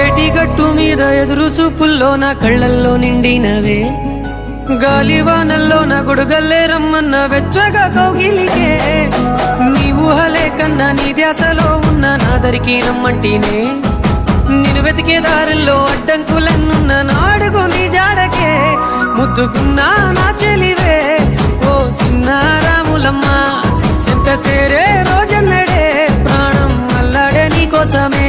ఏటి గట్టు మీద ఎదురు చూపుల్లో నా కళ్ళల్లో నిండినవే, గాలివానల్లో నా గొడుగల్లే రమ్మన్న వెచ్చగా కౌగిలికే, నీ ఊహలే కన్నా నీ ధ్యాసలో ఉన్న నాదరికి రమ్మంటినే, నేను వెతికే దారుల్లో అడ్డంకులన్నున్న నాడుగు నీ జాడకే, ముద్దుకున్నా నా చెలివే ఓ సిన్నారాములమ్మ, సెంత సేరే రోజన్నడే ప్రాణం అల్లాడే నీ కోసమే.